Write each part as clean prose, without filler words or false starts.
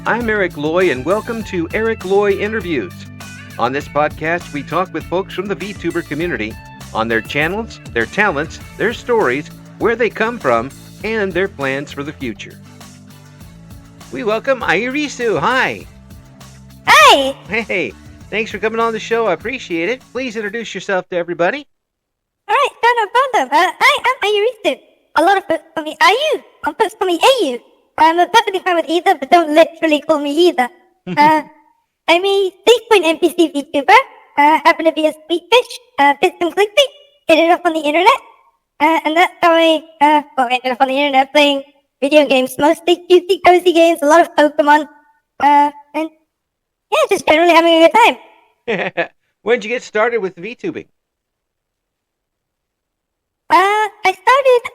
I'm Eric Loy, and welcome to Loy Interviews. On this podcast, we talk with folks from the VTuber community on their channels, their talents, their stories, where they come from, and their plans for the future. We welcome Ayurisu. Hi. Hi. Hey, thanks for coming on the show. I appreciate it. Please introduce yourself to everybody. All right, no problem. I'm Ayurisu. A lot of folks call me Ayu. Some folks call me Ayu. I'm perfectly fine with either, but don't literally call me either. I'm a 6-point NPC VTuber. Happen to be a sweet fish. Did some clickbait. Ended up on the internet. And that's how I ended up on the internet playing video games. Mostly cutesy, cozy games, a lot of Pokemon. And yeah, just generally having a good time. When did you get started with VTubing? I started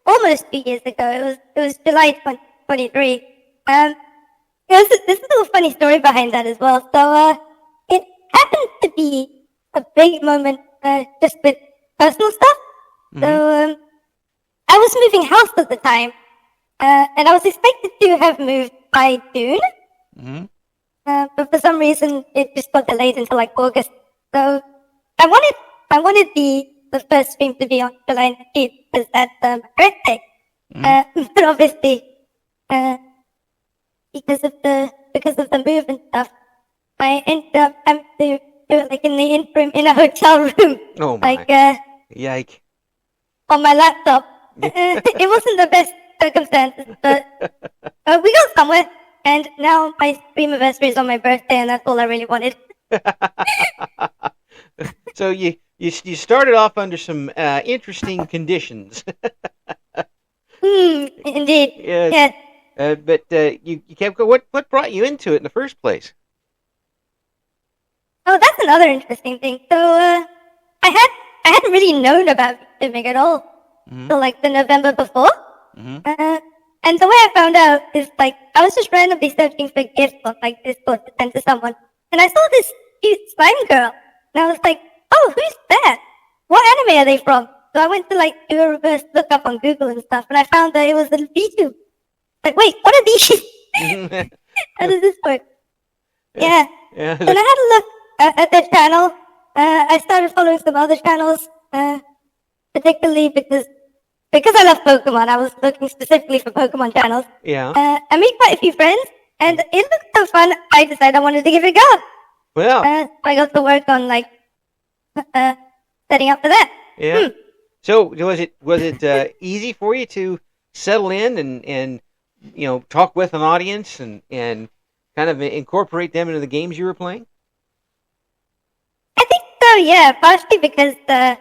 almost 2 years ago. It was July 2023. There's a little funny story behind that as well. So it happened to be a big moment just with personal stuff. Mm-hmm. So I was moving house at the time, and I was expected to have moved by June. Mm-hmm. But for some reason, it just got delayed until like August. So I wanted the first stream to be on July 19th because that's my birthday. But obviously, because of the move and stuff, I ended up having to do it like in the interim in a hotel room. Oh my! Like yike! On my laptop. It wasn't the best circumstances, but we got somewhere. And now my stream anniversary is on my birthday, and that's all I really wanted. So you started off under some interesting conditions. Indeed. Yes. But you kept going. What brought you into it in the first place? Oh, that's another interesting thing. So I hadn't really known about VTubing at all until like the November before. And the way I found out is like I was just randomly searching for gifts on like Discord to send to someone, and I saw this cute slime girl, and I was like, "Oh, who's that? What anime are they from?" So I went to like do a reverse lookup on Google and stuff, and I found that it was a VTube. Like, wait, what are these? How does this work? Yeah. And I had a look at their channel. I started following some other channels, particularly because I love Pokemon. I was looking specifically for Pokemon channels. Yeah. I made quite a few friends, and it looked so fun, I decided I wanted to give it a go. Well. I got to work on, like, setting up for that. Yeah. So, was it easy for you to settle in and talk with an audience and kind of incorporate them into the games you were playing? I think so, yeah. Partially because I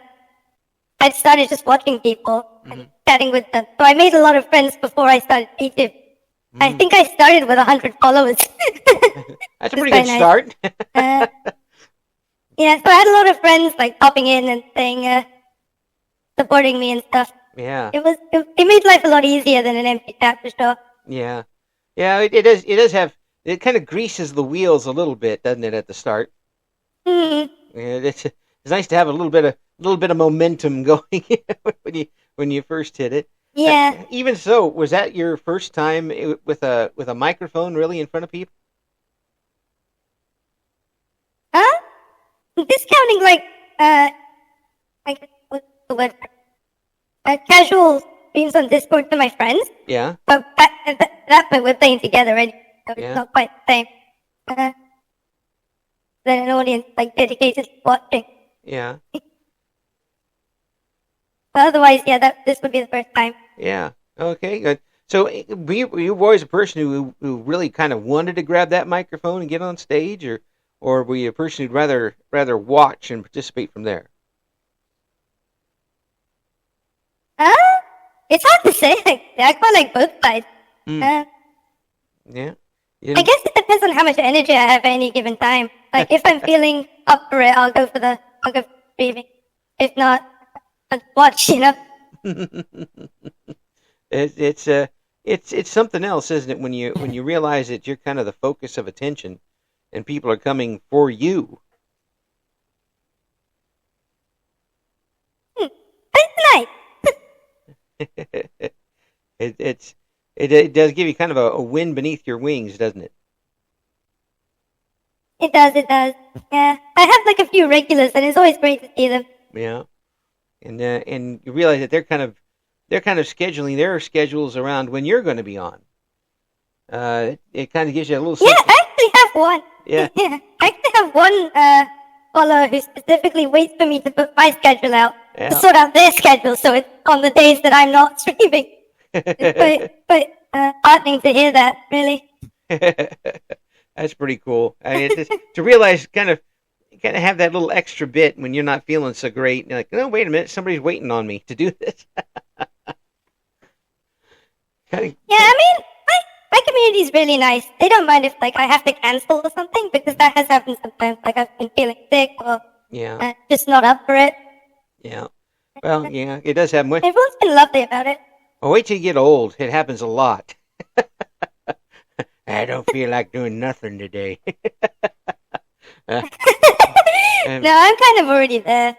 started just watching people and chatting with them. So I made a lot of friends before I started YouTube. I think I started with 100 followers. That's a pretty good start. Yeah, so I had a lot of friends like popping in and saying, supporting me and stuff. Yeah. It made life a lot easier than an empty chat for sure. Yeah. Yeah, it does have, it kind of greases the wheels a little bit, doesn't it, at the start? Yeah, it's nice to have a little bit of momentum going when you first hit it. Yeah. Even so, was that your first time with a microphone really in front of people? Discounting like what's the word? Casual streams on Discord to my friends. Yeah. But at that point we're playing together, right? So it's not quite the same. Than an audience like dedicated to watching. Yeah. But otherwise, yeah, this would be the first time. Yeah. Okay, good. So were you always a person who really kind of wanted to grab that microphone and get on stage, or were you a person who'd rather watch and participate from there? It's hard to say. I quite like both sides. Yeah. I guess it depends on how much energy I have at any given time. Like if I'm feeling up for it, I'll go for streaming. If not, I'll watch. It's something else, isn't it? When you realize that you're kind of the focus of attention, and people are coming for you. It's nice. It does give you kind of a wind beneath your wings, doesn't it? It does, it does. Yeah. I have like a few regulars, and it's always great to see them. Yeah, and you realize that they're kind of scheduling their schedules around when you're going to be on. It kind of gives you a little sense. Yeah, I actually have one. Yeah. Yeah, I actually have one follower who specifically waits for me to put my schedule out to sort out their schedule, so it's on the days that I'm not streaming. It's quite heartening to hear that, really. That's pretty cool. I mean, it's just, to realize kind of have that little extra bit when you're not feeling so great. And you're like, oh, wait a minute, somebody's waiting on me to do this. Yeah, I mean, my community is really nice. They don't mind if like I have to cancel or something, because that has happened sometimes. Like I've been feeling sick or just not up for it. Yeah. Well, yeah, it does happen. Everyone's been lovely about it. Well, wait till you get old. It happens a lot. I don't feel like doing nothing today. No, I'm kind of already there.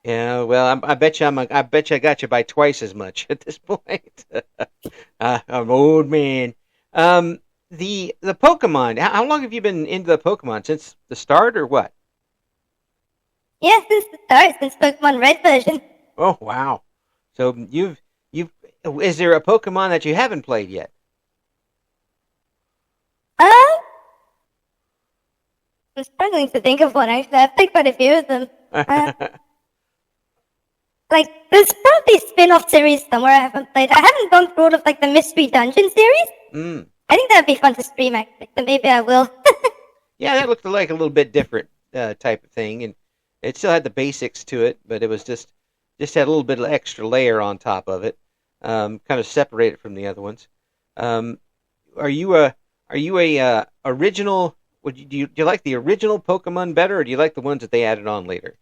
Yeah, well, I bet you I got you by twice as much at this point. I'm an old man. The Pokemon. How long have you been into the Pokemon? Since the start, or what? Yeah, since the start, since Pokemon Red version. Oh wow! So you've is there a Pokemon that you haven't played yet? I'm struggling to think of one, actually. I've played quite a few of them. Like, there's probably spin-off series somewhere I haven't played. I haven't gone through all of, like, the Mystery Dungeon series. I think that'd be fun to stream, actually, so maybe I will. Yeah, that looked like a little bit different type of thing, and it still had the basics to it, but it was just had a little bit of extra layer on top of it, kind of separated from the other ones. Are you a original? Do you like the original Pokemon better, or do you like the ones that they added on later?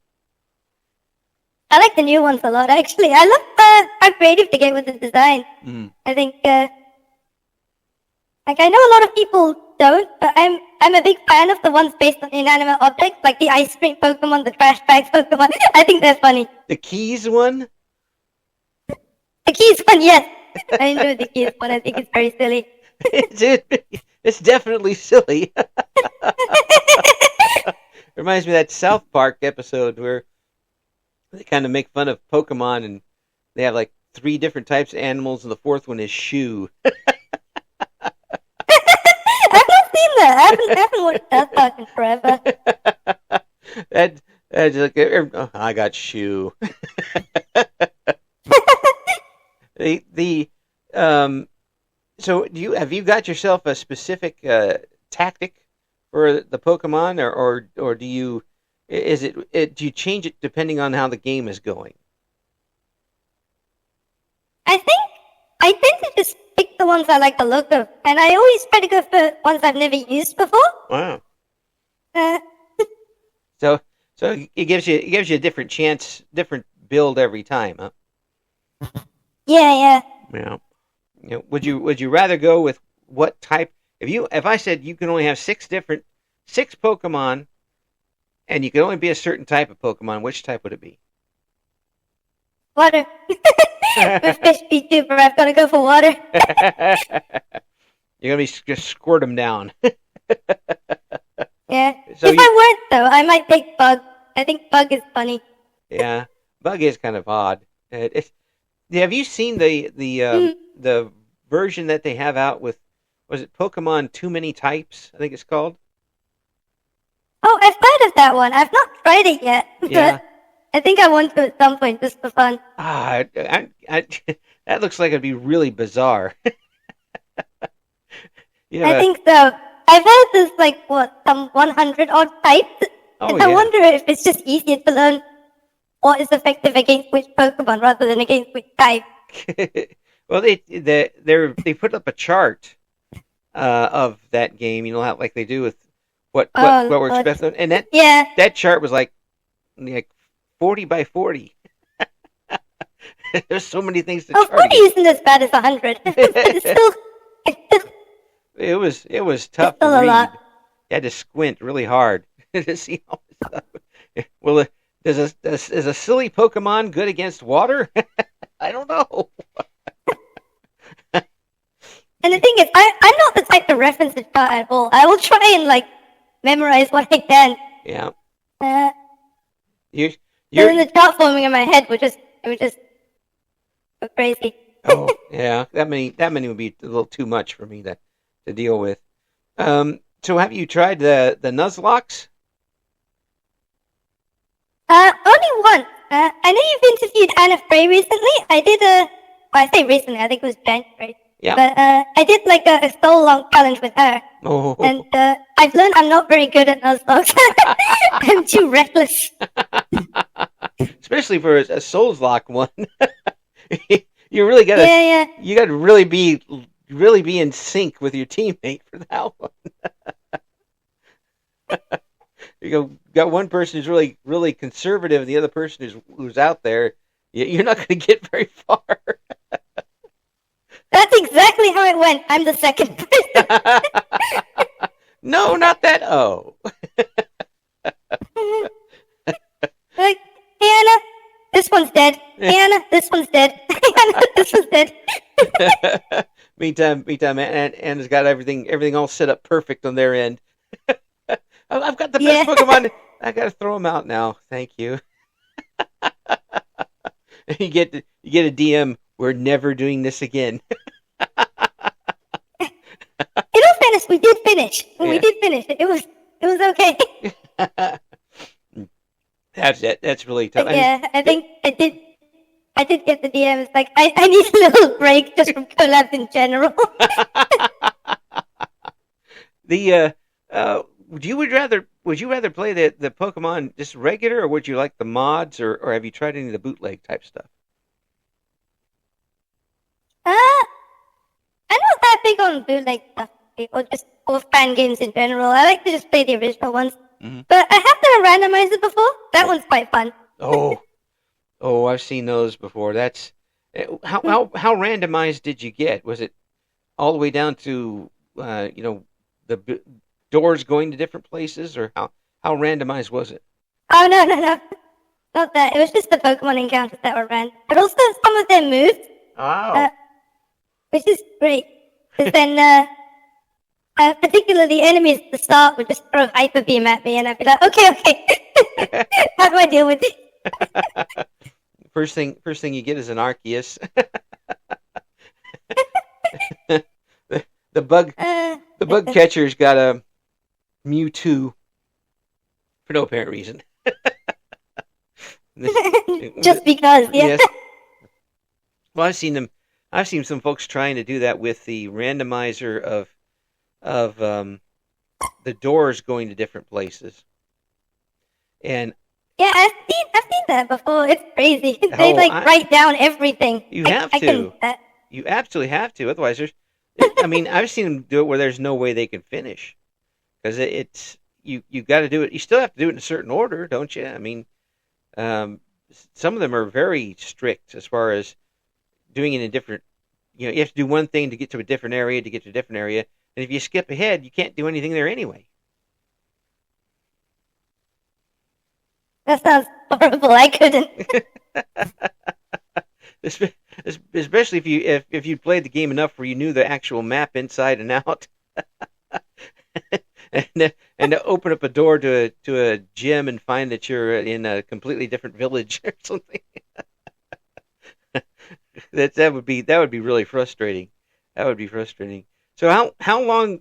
I like the new ones a lot, actually. I love how creative they get with the design. I think, like, I know a lot of people don't, but I'm a big fan of the ones based on inanimate objects, like the ice cream Pokemon, the trash bags Pokemon. I think they're funny. The keys one? The keys one, yes. I enjoy the keys one. I think it's very silly. It's definitely silly. Reminds me of that South Park episode where they kind of make fun of Pokemon, and they have like 3 different types of animals, and the 4th one is shoe. I've not seen that. I haven't watched South Park in forever. That's like, I got shoe. So have you got yourself a specific tactic for the Pokemon, or do you do you change it depending on how the game is going? I think I tend to just pick the ones I like the look of, and I always try to go for ones I've never used before. Wow. So it gives you a different chance, different build every time, huh? Yeah. Yeah. You know, would you rather go with what type? If I said you can only have 6 Pokemon, and you could only be a certain type of Pokemon, which type would it be? Water. With fish VTuber, I've got to go for water. You're gonna just squirt them down. Yeah. So if I weren't, though, I might take Bug. I think Bug is funny. Yeah, Bug is kind of odd. Have you seen the version that they have out with, was it Pokemon Too Many Types? I think it's called. Oh, I've heard of that one. I've not tried it yet, Yeah. but I think I want to at some point just for fun. That looks like it'd be really bizarre. I think so. I've heard there's like some 100 odd types, and I wonder if it's just easier to learn what is effective against which Pokemon rather than against which type. Well, they put up a chart of that game, you know, how like they do with what works best, and that chart was like 40 by 40. There's so many things to chart. 40 isn't as bad as 100, but it's still. It was tough to read. You had to squint really hard to see all this stuff. Well, is a silly Pokemon good against water? I don't know. And the thing is, I'm not the type to reference this chart at all. I will try and memorize what I can. Yeah. Uh, You're. then the chart forming in my head would just go crazy. Oh, yeah. That many would be a little too much for me to deal with. So have you tried the Nuzlocke? Only once. I know you've interviewed Anna Frey recently. I did I say recently, I think it was January. Yeah. But I did like a soul-long challenge with her. Oh. And I've learned I'm not very good at Nuzlocke. I'm too reckless. Especially for a Soulslock one. You really gotta. Yeah. You gotta really be in sync with your teammate for that one. You got one person who's really conservative, and the other person who's out there. You're not going to get very far. That's exactly how it went. I'm the second person. No, not that. Oh. Like, hey Anna, this one's dead. Hey Anna, this one's dead. Hey Anna, this one's dead. Meantime, Anna's got everything all set up perfect on their end. I've got the best Pokemon. I gotta throw them out now. Thank you. You get a DM. We're never doing this again. In all fairness, we did finish. Yeah. We did finish. It was okay. That's really tough. But yeah, I think I did get the DM. It's like I need a little break just from collabs in general. Would you rather play the Pokemon just regular, or would you like the mods, or have you tried any of the bootleg type stuff? I'm not that big on bootleg stuff, or fan games in general. I like to just play the original ones. Mm-hmm. But I have done a randomizer before. That one's quite fun. Oh, I've seen those before. That's how randomized did you get? Was it all the way down to the doors going to different places, or how randomized was it? Oh no, not that. It was just the Pokemon encounters that were random, but also some of their moves. Oh. Which is great. Because then, particularly enemies at the start would just throw Hyper Beam at me, and I'd be like, okay. How do I deal with it? First thing you get is an Arceus. the bug catcher's got a Mewtwo for no apparent reason. Just because, yeah. Yes. Well, I've seen some folks trying to do that with the randomizer of the doors going to different places. And yeah, I've seen that before. It's crazy. They write down everything. You have to. You absolutely have to. Otherwise, I've seen them do it where there's no way they can finish, because it's you got to do it. You still have to do it in a certain order, don't you? I mean, some of them are very strict as far as doing it in different. You have to do one thing to get to a different area to get to a different area, and if you skip ahead, you can't do anything there anyway. That sounds horrible. I couldn't. Especially if you played the game enough where you knew the actual map inside and out, and to open up a door to a gym and find that you're in a completely different village or something. that would be really frustrating. That would be frustrating. So how long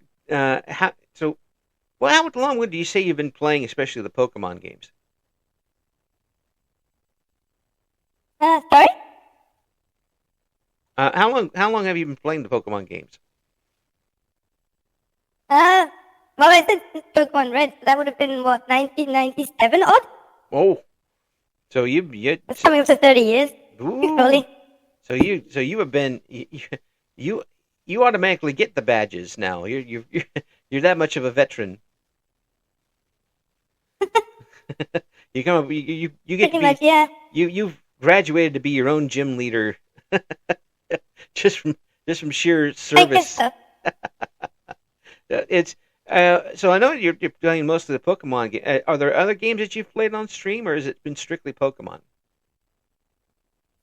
would you say you've been playing, especially the Pokemon games? Sorry? How long have you been playing the Pokemon games? Well, I said Pokemon Red, so that would have been, 1997 odd? Oh. So it's coming up to 30 years. Ooh. Probably. So you have been, you automatically get the badges now. You're that much of a veteran. You come up, you get pretty much, yeah. You've graduated to be your own gym leader. just from sheer service. I guess so. It's so I know you're playing most of the Pokemon games. Are there other games that you've played on stream, or has it been strictly Pokemon?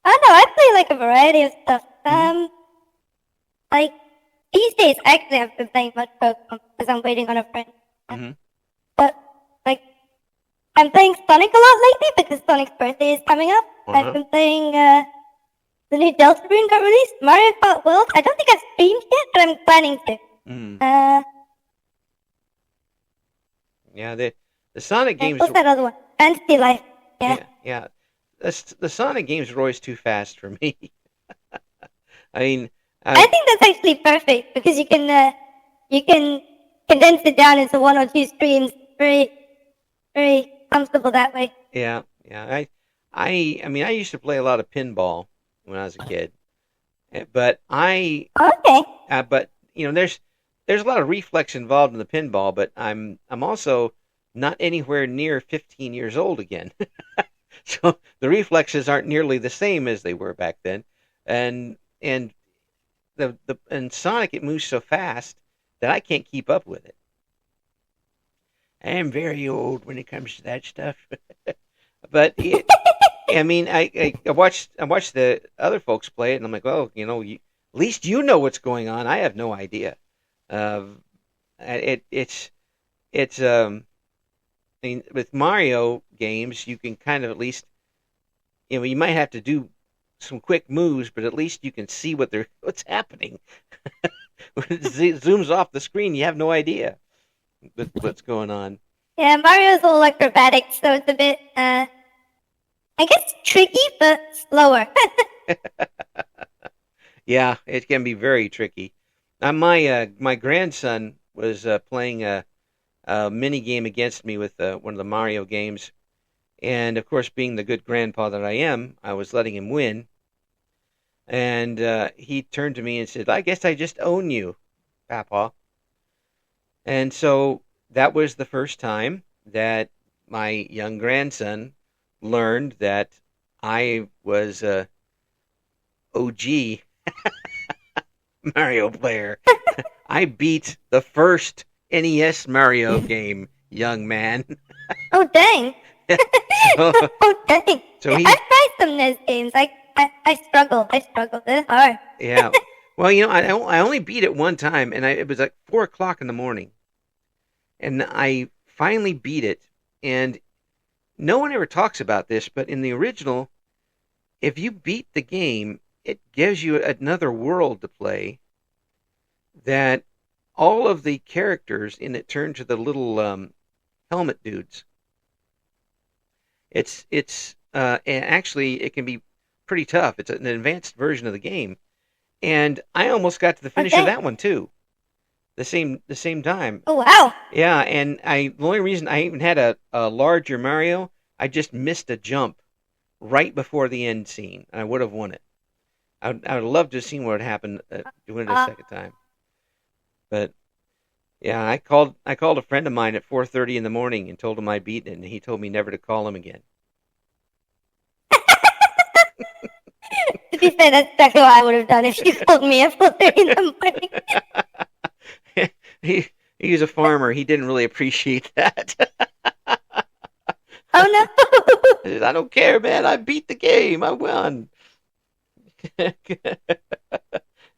Oh no, I play like a variety of stuff. Mm-hmm. Like these days, actually, I've been playing much Pokemon because I'm waiting on a friend. Mm-hmm. But like, I'm playing Sonic a lot lately because Sonic's birthday is coming up. I've been playing the new Delta Rune got released, Mario Kart World. I don't think I've streamed yet, but I'm planning to. Yeah, the Sonic games. What's that other one? Fantasy Life. Yeah. The Sonic games are always too fast for me. I mean, I think that's actually perfect because you can condense it down into 1 or 2 streams. Very, very comfortable that way. Yeah. I mean, I used to play a lot of pinball when I was a kid, but but there's a lot of reflex involved in the pinball, but I'm also not anywhere near 15 years old again. So the reflexes aren't nearly the same as they were back then. And in Sonic it moves so fast that I can't keep up with it. I am very old when it comes to that stuff. But I mean, I watched the other folks play it, and I'm like, well, at least you know what's going on. I have no idea. It's I mean, with Mario games, you can kind of at least, you might have to do some quick moves, but at least you can see what's happening. When it zooms off the screen, you have no idea what's going on. Yeah, Mario's all acrobatic, so it's a bit, I guess tricky, but slower. Yeah, it can be very tricky. My grandson was playing a mini game against me with one of the Mario games, and of course, being the good grandpa that I am, I was letting him win. And he turned to me and said, "I guess I just own you, Papa." And so that was the first time that my young grandson learned that I was a OG Mario player. I beat the first NES Mario game, young man. Oh, dang. Oh, dang. So I've tried some NES games. I struggled. It's hard. Yeah. Well, I only beat it one time, and it was like 4 o'clock in the morning. And I finally beat it, and no one ever talks about this, but in the original, if you beat the game, it gives you another world to play that all of the characters in it turn to the little helmet dudes. And actually, it can be pretty tough. It's an advanced version of the game. And I almost got to the finish of that one, too. The same time. Oh, wow. Yeah, and the only reason I even had a larger Mario, I just missed a jump right before the end scene, and I would have won it. I would love to have seen what would happen doing it a second time. But yeah, I called a friend of mine at 4:30 in the morning and told him I beat it, and he told me never to call him again. To be fair, that's exactly what I would have done if you called me at 4:30 in the morning. He was a farmer. He didn't really appreciate that. Oh, no. He said, "I don't care, man. I beat the game. I won."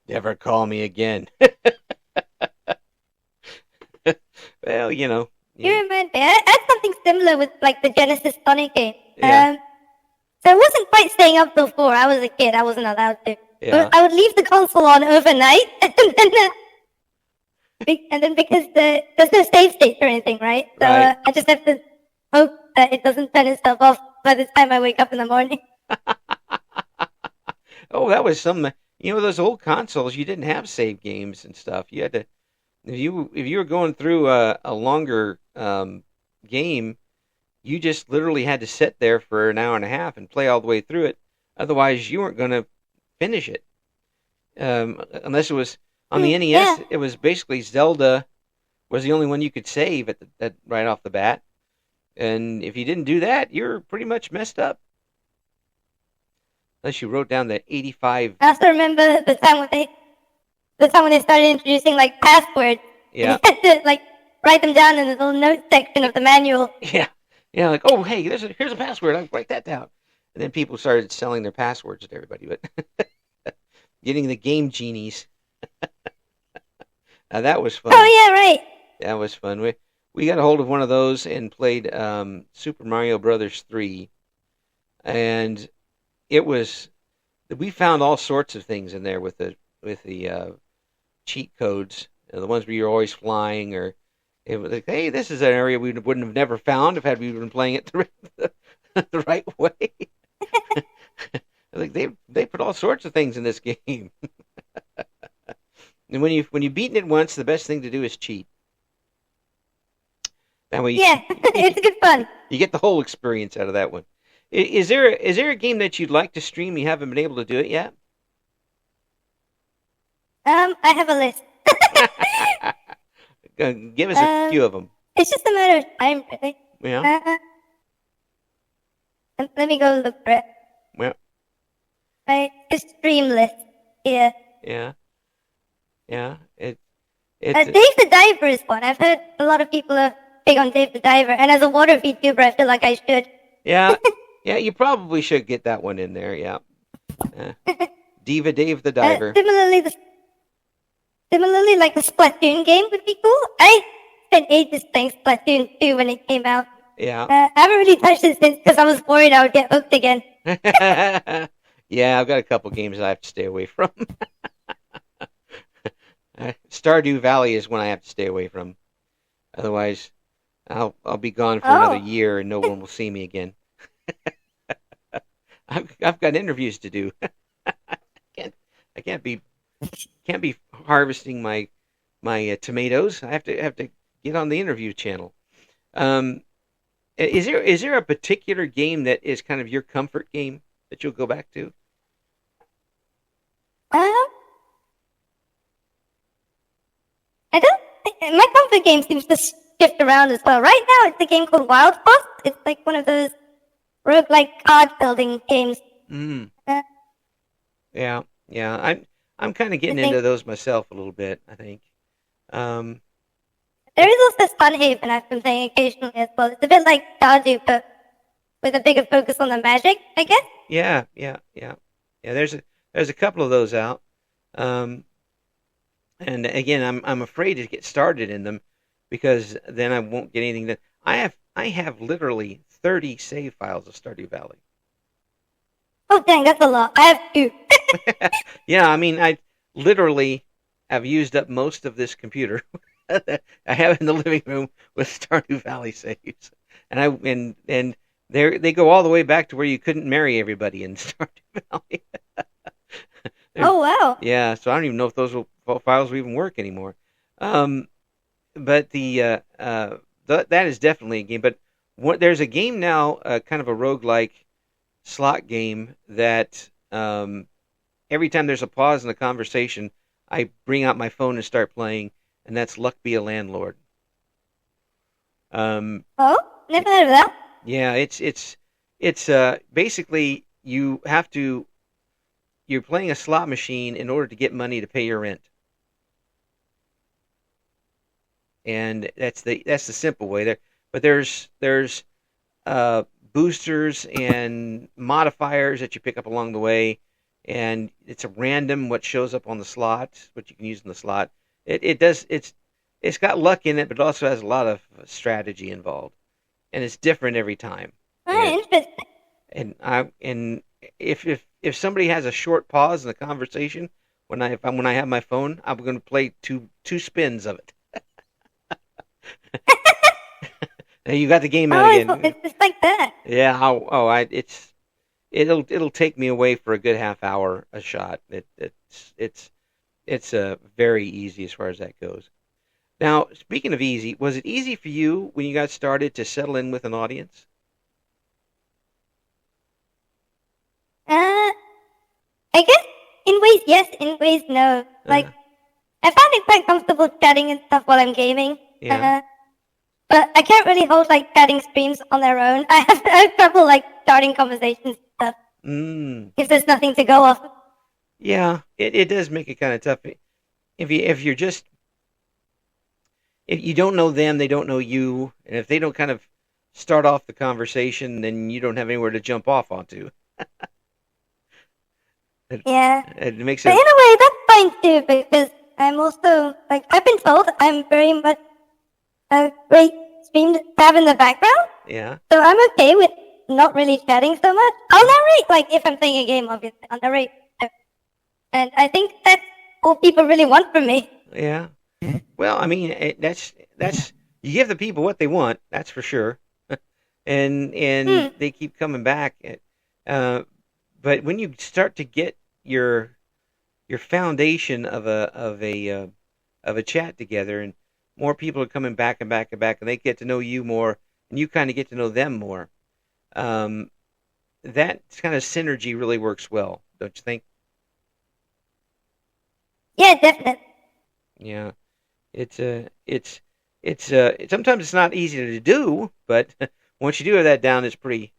Never call me again. Well, You remind me. I had something similar with like the Genesis Sonic game. Yeah. So I wasn't quite staying up till 4. I was a kid. I wasn't allowed to. Yeah. I would leave the console on overnight, and then because there's no save state or anything, right? So Right. I just have to hope that it doesn't turn itself off by the time I wake up in the morning. Oh, that was some. Those old consoles. You didn't have save games and stuff. You had to, if you were going through a longer game, you just literally had to sit there for an hour and a half and play all the way through it. Otherwise, you weren't going to finish it. Unless it was on the NES, Yeah. it was basically Zelda was the only one you could save at right off the bat. And if you didn't do that, you're pretty much messed up. Unless you wrote down the 85. I also remember the time when they started introducing like passwords. Yeah. You had to like write them down in the little note section of the manual. Yeah. Yeah, like, oh, hey, here's a password. I'll write that down. And then people started selling their passwords to everybody, but getting the game genies. Now, that was fun. Oh yeah, right. That was fun. we got a hold of one of those and played Super Mario Brothers 3, and it was we found all sorts of things in there with the cheat codes, the ones where you're always flying, or it was like, hey, this is an area we wouldn't have never found if had we been playing it the right way. Like they put all sorts of things in this game. And when you've beaten it once, the best thing to do is cheat. That way, it's good fun. You get the whole experience out of that one. Is there a game that you'd like to stream? You haven't been able to do it yet? I have a list. Give us a few of them. It's just a matter of time, really. Yeah. Let me go look for it. Well. My stream list here. Yeah. Yeah. Dave the Diver is one. I've heard a lot of people are big on Dave the Diver, and as a water VTuber, I feel like I should. Yeah. Yeah, you probably should get that one in there. Yeah. Diva Dave the Diver. Similarly, like the Splatoon game would be cool. I spent ages playing Splatoon 2 when it came out. Yeah. I haven't really touched it since because I was worried I would get hooked again. Yeah, I've got a couple games I have to stay away from. Stardew Valley is one I have to stay away from. Otherwise, I'll be gone for another year and no one will see me again. I've got interviews to do. I can't be harvesting my tomatoes. I have to get on the interview channel. Is there a particular game that is kind of your comfort game that you'll go back to? I don't think my comfort game seems to shift around as well. Right now, it's a game called Wild Quest. It's like one of those roguelike card building games. Yeah. I'm kind of getting into those myself a little bit, I think. There is also Sunhaven I've been playing occasionally as well. It's a bit like Stardew, but with a bigger focus on the magic, I guess. Yeah. There's a couple of those out. And again, I'm afraid to get started in them because then I won't get anything done. I have literally 30 save files of Stardew Valley. Oh dang, that's a lot. I have 2. Yeah, I mean, I literally have used up most of this computer. I have in the living room with Stardew Valley saves, and they go all the way back to where you couldn't marry everybody in Stardew Valley. Oh wow! Yeah, so I don't even know if those files will even work anymore. But that is definitely a game. But there's a game now, kind of a roguelike slot game that every time there's a pause in the conversation, I bring out my phone and start playing, and that's Luck Be a Landlord. Oh, never heard of that. Yeah, it's basically you're playing a slot machine in order to get money to pay your rent. And that's the simple way there. But there's boosters and modifiers that you pick up along the way, and it's a random what shows up on the slot, what you can use in the slot. It's got luck in it, but it also has a lot of strategy involved, and it's different every time. Interesting. And if somebody has a short pause in the conversation when I have my phone, I'm going to play two spins of it. You got the game out again. It's like that. Yeah. It'll take me away for a good half hour a shot. It's very easy as far as that goes. Now, speaking of easy, was it easy for you when you got started to settle in with an audience? I guess in ways yes, in ways no. Like I found it quite comfortable chatting and stuff while I'm gaming. Yeah. But I can't really hold like chatting streams on their own. I have trouble like starting conversations and stuff. If there's nothing to go off. Yeah, it does make it kind of tough. If you don't know them, they don't know you, and if they don't kind of start off the conversation, then you don't have anywhere to jump off onto. Yeah. It makes but it. in a way, that's fine too, because I'm also like I've been told I'm very much a great streams have in the background. Yeah. So I'm okay with not really chatting so much. I'll narrate, like, if I'm playing a game, obviously. I'll narrate. And I think that's all people really want from me. Yeah. Well, I mean, that's you give the people what they want. That's for sure. and they keep coming back. But when you start to get your foundation of a chat together, and more people are coming back and back and back, and they get to know you more, and you kind of get to know them more. That kind of synergy really works well, don't you think? Yeah, definitely. Yeah, it's sometimes it's not easy to do, but once you do have that down, it's pretty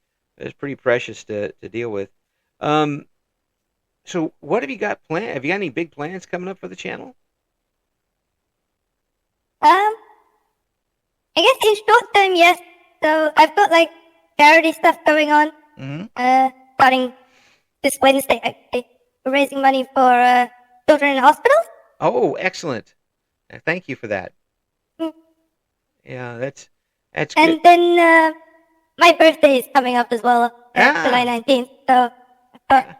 precious to deal with. So what have you got planned? Have you got any big plans coming up for the channel? I guess in short term, yes. So I've got like charity stuff going on. Starting this Wednesday, actually. We're raising money for children in hospitals. Oh, excellent! Thank you for that. Mm. Yeah, that's good. And then my birthday is coming up as well, July 19th. So I've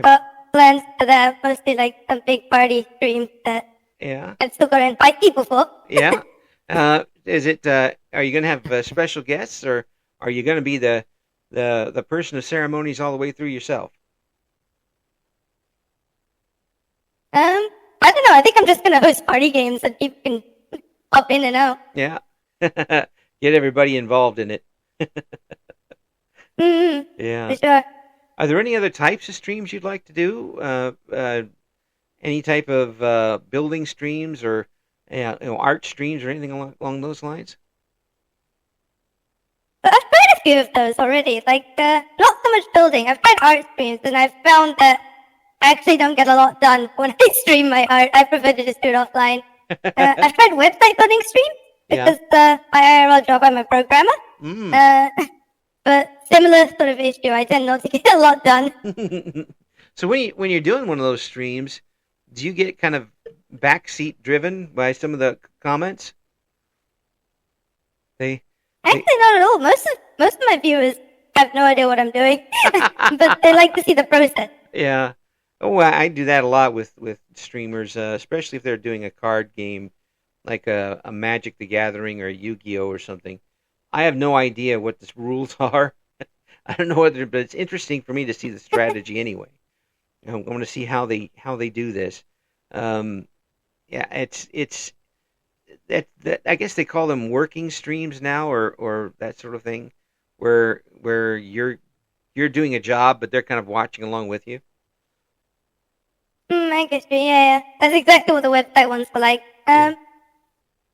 got plans for that. Mostly like some big party streams that I'm still going to invite people for. Yeah. Is it? Are you going to have special guests, or are you going to be the person of ceremonies all the way through yourself? I don't know. I think I'm just going to host party games and people can pop in and out. Yeah. Get everybody involved in it. Yeah. For sure. Are there any other types of streams you'd like to do? Any type of building streams or art streams or anything along those lines? But I've tried a few of those already. Like, not so much building. I've tried art streams, and I've found that I actually don't get a lot done when I stream my art. I prefer to just do it offline. I've tried website building streams because my IRL job, I'm a programmer. But similar sort of issue. I tend not to get a lot done. So when you're doing one of those streams, do you get kind of backseat driven by some of the comments? Actually, not at all. Most of my viewers have no idea what I'm doing, but they like to see the process. Yeah. Oh, I do that a lot with streamers, especially if they're doing a card game like a Magic the Gathering or a Yu-Gi-Oh or something. I have no idea what the rules are. I don't know whether, but it's interesting for me to see the strategy anyway. I want to see how they do this. It's that I guess they call them working streams now, or that sort of thing, where you're doing a job, but they're kind of watching along with you. I guess yeah. That's exactly what the website ones were like. But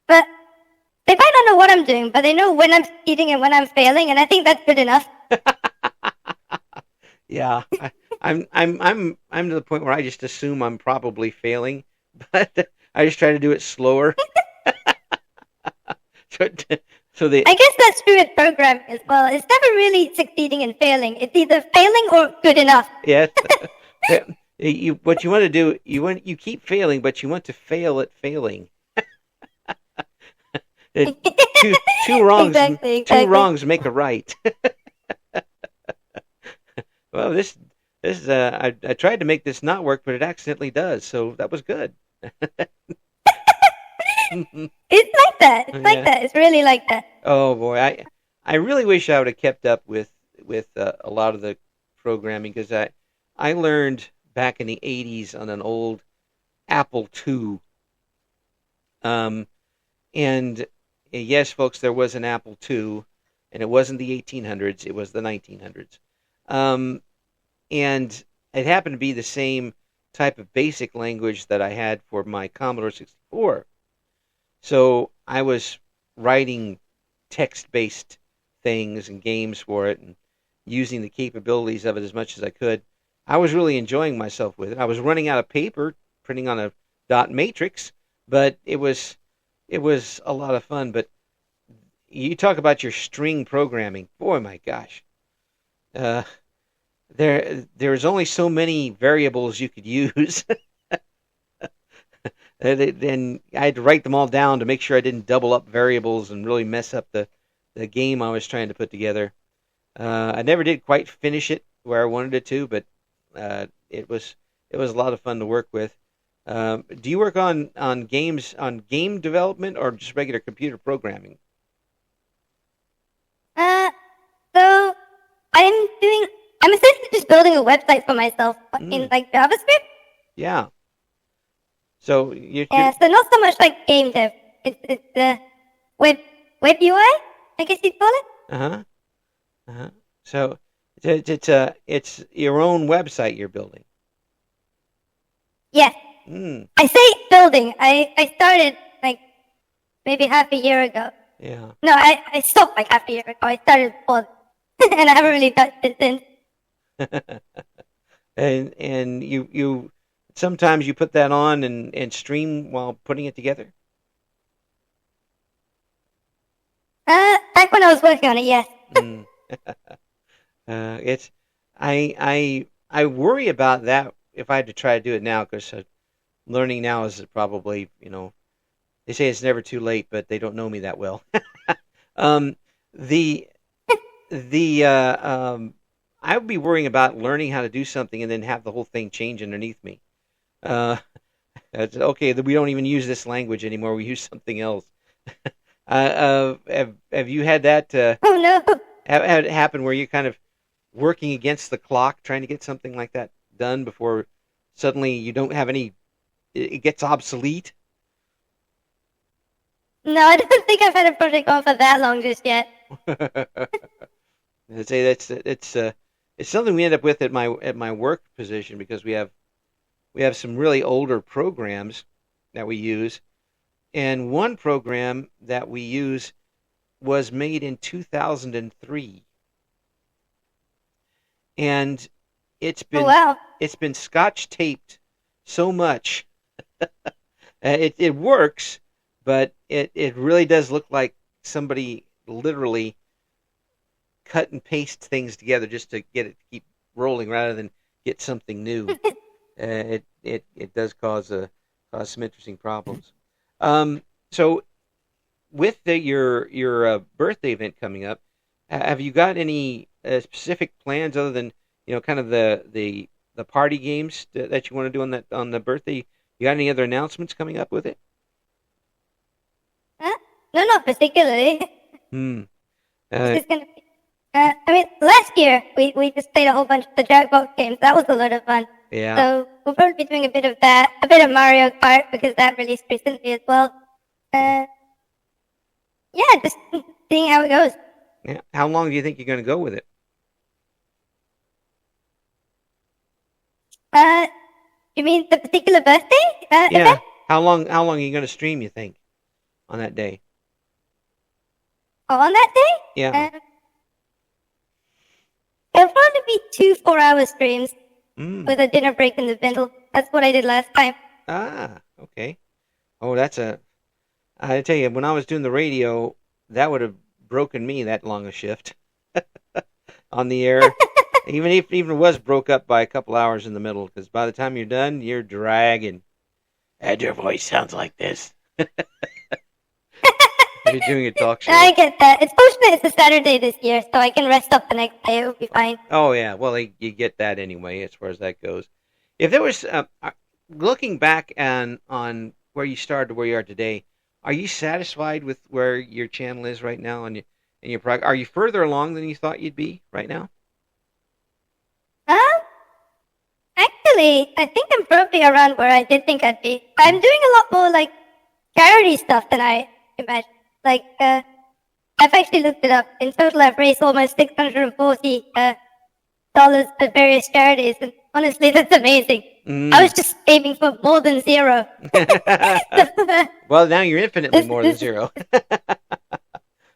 they might not know what I'm doing, but they know when I'm succeeding and when I'm failing, and I think that's good enough. Yeah, I'm to the point where I just assume I'm probably failing, but I just try to do it slower. I guess that's true with programming as well. It's never really succeeding and failing. It's either failing or good enough. Yes. What you want to do, you keep failing, but you want to fail at failing. Two wrongs, exactly. Two wrongs make a right. Well, this I tried to make this not work, but it accidentally does. So that was good. It's like that. It's like that. It's really like that. Oh boy, I really wish I would have kept up with a lot of the programming, because I learned back in the 80s on an old Apple II. And yes, folks, there was an Apple II, and it wasn't the 1800s; it was the 1900s. And it happened to be the same type of basic language that I had for my Commodore 64. So I was writing text-based things and games for it and using the capabilities of it as much as I could. I was really enjoying myself with it. I was running out of paper, printing on a dot matrix, but it was a lot of fun. But you talk about your string programming. Boy, my gosh. There's only so many variables you could use. Then I had to write them all down to make sure I didn't double up variables and really mess up the game I was trying to put together. I never did quite finish it where I wanted it to, but it was a lot of fun to work with. Do you work on games, on game development, or just regular computer programming? So I'm essentially just building a website for myself in like JavaScript. Yeah. So so not so much like game dev. It's web UI, I guess you'd call it. So it's your own website you're building. Yes. I say building. I started like maybe half a year ago. Yeah. No, I stopped like half a year ago. I started before, and I haven't really touched it since. and you sometimes you put that on and stream while putting it together? Back when I was working on it, yes. It's I worry about that if I had to try to do it now, because learning now is probably, they say it's never too late, but they don't know me that well. The I would be worrying about learning how to do something and then have the whole thing change underneath me. It's okay that we don't even use this language anymore. We use something else. Have you had that? Oh no! Had it happen where you're kind of working against the clock, trying to get something like that done before suddenly you don't have any? It gets obsolete. No, I don't think I've had a project on for that long just yet. I'd say it's something we end up with at my work position, because we have some really older programs that we use, and one program that we use was made in 2003, and it's been scotch taped so much. It works, but it really does look like somebody literally cut and paste things together just to get it to keep rolling rather than get something new. It does cause some interesting problems. So with your birthday event coming up, have you got any specific plans other than kind of the party games that you want to do on the birthday? You got any other announcements coming up with it? No, not particularly. It's gonna be, I mean, last year we just played a whole bunch of the Jackbox games. That was a lot of fun. Yeah. So we'll probably be doing a bit of that, a bit of Mario Kart, because that released recently as well. Yeah, just seeing how it goes. Yeah. How long do you think you're going to go with it? You mean the particular birthday? Yeah. Event? How long are you going to stream, you think, on that day? Oh, on that day? Yeah. It'll probably be 2 4-hour streams with a dinner break in the middle. That's what I did last time. Ah, okay. Oh, I tell you, when I was doing the radio, that would have broken me, that long a shift on the air. Even if it was broke up by a couple hours in the middle, because by the time you're done, you're dragging. And your voice sounds like this. You're doing a talk show. I get that. It's fortunate it's a Saturday this year, so I can rest up the next day. It will be fine. Oh, yeah. Well, you get that anyway, as far as that goes. If there was, looking back on where you started to where you are today, are you satisfied with where your channel is right now and your progress? Are you further along than you thought you'd be right now? Actually, I think I'm probably around where I did think I'd be. I'm doing a lot more like charity stuff than I imagined. Like, I've actually looked it up. In total, I've raised almost $640 for various charities, and honestly, that's amazing. I was just aiming for more than zero. Well, now you're infinitely more than zero.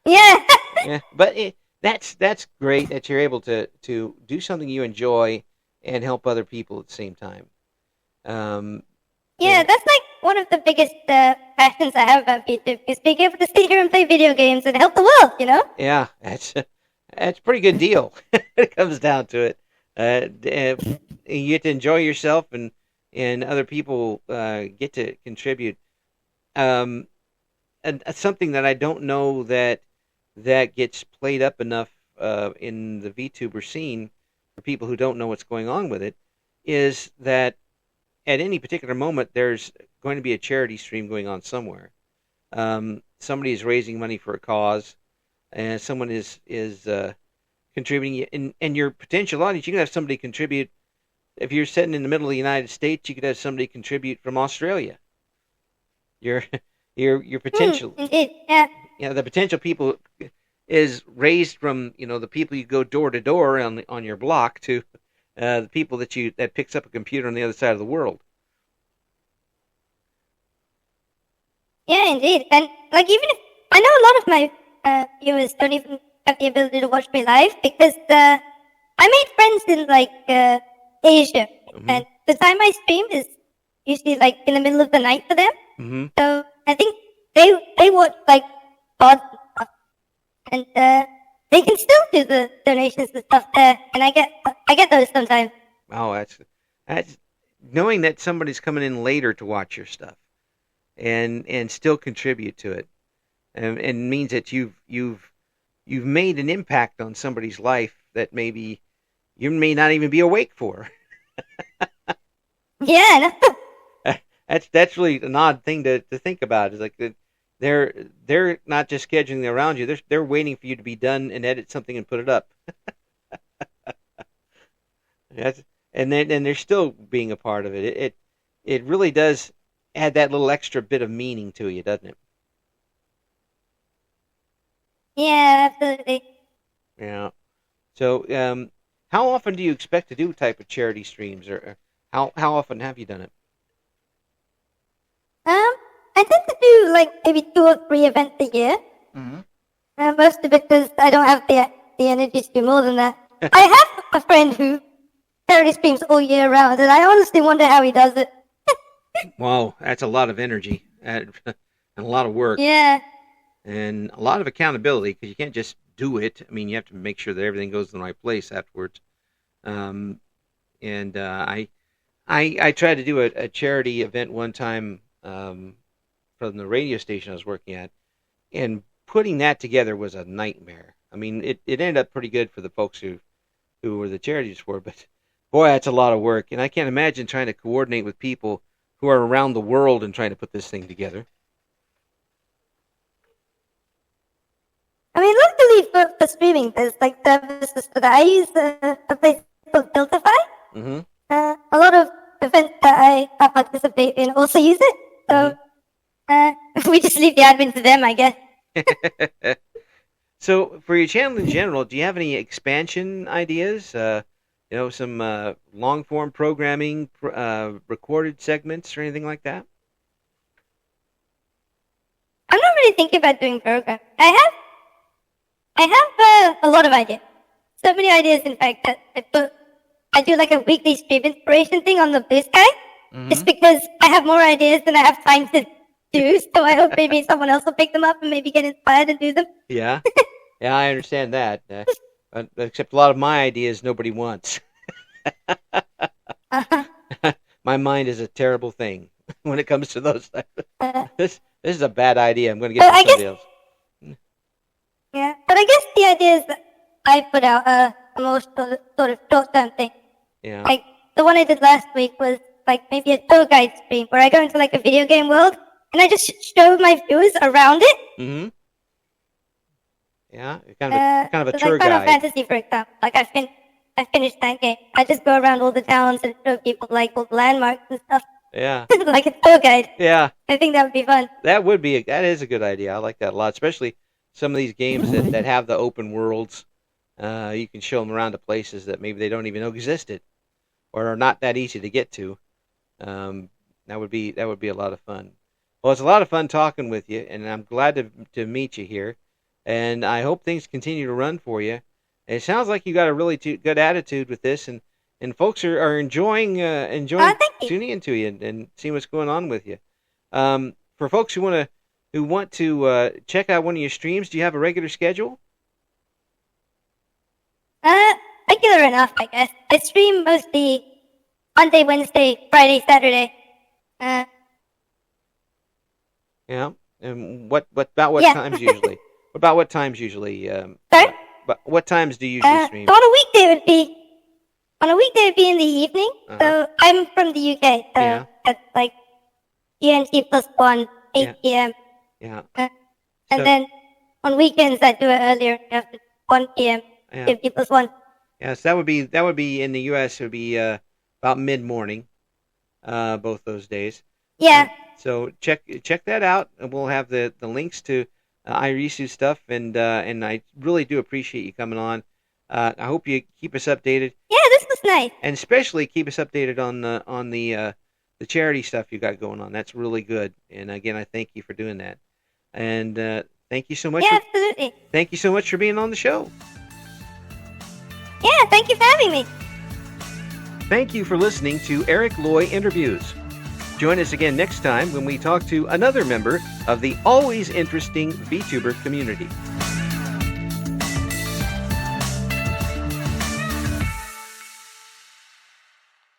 Yeah. Yeah, but that's great that you're able to do something you enjoy and help other people at the same time. Yeah, that's like one of the biggest passions I have about YouTube, is being able to sit here and play video games and help the world, Yeah, that's a pretty good deal. It comes down to it. You get to enjoy yourself and and other people get to contribute. And something that I don't know that gets played up enough in the VTuber scene for people who don't know what's going on with it is that at any particular moment there's going to be a charity stream going on somewhere. Somebody is raising money for a cause, and someone is contributing. And your potential audience, you can have somebody contribute. If you're sitting in the middle of the United States, you could have somebody contribute from Australia. Your potential, yeah. The potential people is raised from the people you go door to door on your block to the people that picks up a computer on the other side of the world. Yeah, indeed. And like, even if I know a lot of my viewers don't even have the ability to watch me live because I made friends in like Asia, and the time I stream is usually like in the middle of the night for them. So I think they watch like VOD and they can still do the donations and stuff there, and I get those sometimes. Oh, that's knowing that somebody's coming in later to watch your stuff and still contribute to it, and means that you've made an impact on somebody's life that maybe you may not even be awake for. Yeah. That's really an odd thing to think about. It's like they're not just scheduling around you; they're waiting for you to be done and edit something and put it up. And they're still being a part of it. It really does add that little extra bit of meaning to you, doesn't it? Yeah, absolutely. Yeah. So, how often do you expect to do type of charity streams, or how often have you done it? I tend to do like maybe 2 or 3 events a year. Most of it because I don't have the energy to do more than that. I have a friend who charity streams all year round, and I honestly wonder how he does it. Wow, that's a lot of energy and a lot of work. Yeah. And a lot of accountability, because you can't just do it. I mean, you have to make sure that everything goes in the right place afterwards. I tried to do a charity event one time from the radio station I was working at, and putting that together was a nightmare. I mean, it ended up pretty good for the folks who were the charities for, but boy, that's a lot of work. And I can't imagine trying to coordinate with people who are around the world and trying to put this thing together. I mean, luckily for streaming, there's like services for that. I use a place called Filterfy. A lot of events that I participate in also use it. So we just leave the admin to them, I guess. So, for your channel in general, do you have any expansion ideas? Some long-form programming, recorded segments, or anything like that? I'm not really thinking about doing programs. I have a lot of ideas. So many ideas, in fact, that I do like a weekly stream inspiration thing on the Blue Sky. Just because I have more ideas than I have time to do. So I hope maybe someone else will pick them up and maybe get inspired and do them. Yeah. Yeah, I understand that. Except a lot of my ideas nobody wants. My mind is a terrible thing when it comes to those. This is a bad idea. I'm going to get to somebody else. Yeah, but I guess the ideas that I put out are the most sort of short-term thing. Yeah. Like the one I did last week was like maybe a tour guide stream where I go into like a video game world and I just show my viewers around it. Yeah, kind of a tour like guide. Final Fantasy, for example. Like I finished that game. I just go around all the towns and show people like all the landmarks and stuff. Yeah. Like a tour guide. Yeah. I think that would be fun. That is a good idea. I like that a lot, especially some of these games that have the open worlds. You can show them around to places that maybe they don't even know existed or are not that easy to get to. That would be a lot of fun. Well, it's a lot of fun talking with you, and I'm glad to meet you here. And I hope things continue to run for you. And it sounds like you got a really good attitude with this, and folks are enjoying tuning into you and seeing what's going on with you. For folks who want to check out one of your streams, do you have a regular schedule? Regular enough, I guess. I stream mostly Monday, Wednesday, Friday, Saturday. Yeah. And what about what Yeah. times usually? What about what times usually? Sorry? But what times do you usually stream? So on a weekday it would be in the evening. Uh-huh. So I'm from the UK. So Yeah. that's like GMT plus 1, 8 Yeah. p.m. Yeah. And So- then on weekends I do it earlier, after 1 p.m. Yeah. GMT plus 1. Yes, that would be in the U.S. It would be about mid-morning, both those days. Yeah. So check that out, and we'll have the links to Ayurisu stuff, and I really do appreciate you coming on. I hope you keep us updated. Yeah, this was nice. And especially keep us updated on the charity stuff you got going on. That's really good. And again, I thank you for doing that. And thank you so much. Yeah, absolutely. Thank you so much for being on the show. Yeah, thank you for having me. Thank you for listening to Eric Loy Interviews. Join us again next time when we talk to another member of the always interesting VTuber community.